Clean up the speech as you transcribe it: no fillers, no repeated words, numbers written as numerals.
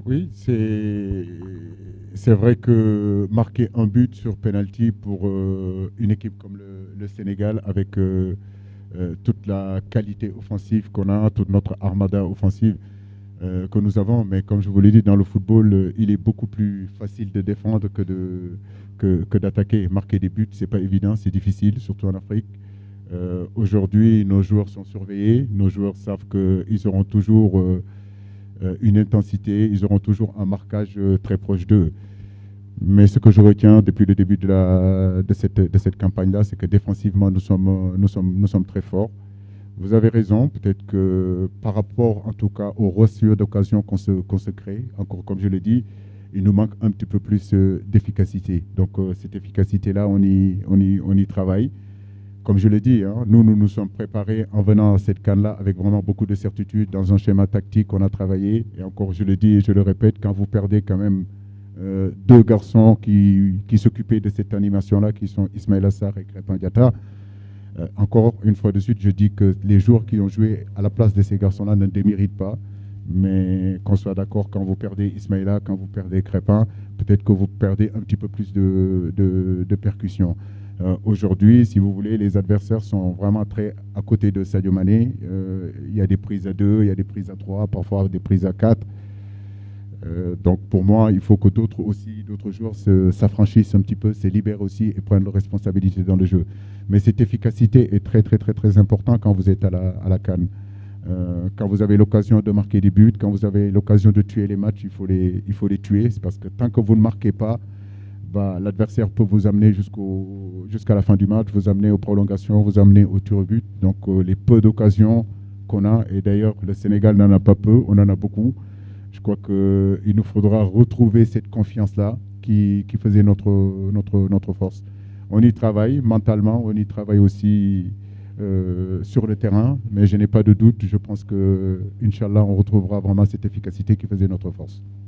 Oui, c'est vrai que marquer un but sur penalty pour une équipe comme le Sénégal, avec toute la qualité offensive qu'on a, toute notre armada offensive que nous avons, mais comme je vous l'ai dit, dans le football, il est beaucoup plus facile de défendre que d'attaquer. Marquer des buts, c'est pas évident, c'est difficile, surtout en Afrique. Aujourd'hui, nos joueurs sont surveillés, nos joueurs savent qu'ils auront toujours une intensité, ils auront toujours un marquage très proche d'eux. Mais ce que je retiens depuis le début de cette campagne-là, c'est que défensivement, nous sommes très forts. Vous avez raison, peut-être que par rapport en tout cas aux reçus d'occasion qu'on se crée, encore comme je l'ai dit, il nous manque un petit peu plus d'efficacité. Donc cette efficacité-là, on y travaille. Comme je l'ai dit, hein, nous nous sommes préparés en venant à cette canne-là avec vraiment beaucoup de certitude dans un schéma tactique qu'on a travaillé. Et encore, je le dis et je le répète, quand vous perdez quand même deux garçons qui s'occupaient de cette animation-là, qui sont Ismaël Assar et Crépin Diatta, encore une fois de suite, je dis que les joueurs qui ont joué à la place de ces garçons-là ne déméritent pas. Mais qu'on soit d'accord, quand vous perdez Ismaïla, quand vous perdez Crépin, peut-être que vous perdez un petit peu plus de percussion. Aujourd'hui, si vous voulez, les adversaires sont vraiment très à côté de Sadio Mané. Il y a des prises à 2, il y a des prises à 3, parfois des prises à 4. Donc pour moi, il faut que d'autres aussi, d'autres joueurs s'affranchissent un petit peu, se libèrent aussi et prennent leurs responsabilités dans le jeu. Mais cette efficacité est très très très très importante quand vous êtes à la CAN. Quand vous avez l'occasion de marquer des buts, quand vous avez l'occasion de tuer les matchs, il faut les tuer. C'est parce que tant que vous ne marquez pas, bah, l'adversaire peut vous amener jusqu'à la fin du match, vous amener aux prolongations, vous amener au tir au but. Donc les peu d'occasions qu'on a, et d'ailleurs le Sénégal n'en a pas peu, on en a beaucoup. Je crois qu'il nous faudra retrouver cette confiance-là qui faisait notre force. On y travaille mentalement, on y travaille aussi sur le terrain, mais je n'ai pas de doute, je pense que, Inch'Allah, on retrouvera vraiment cette efficacité qui faisait notre force.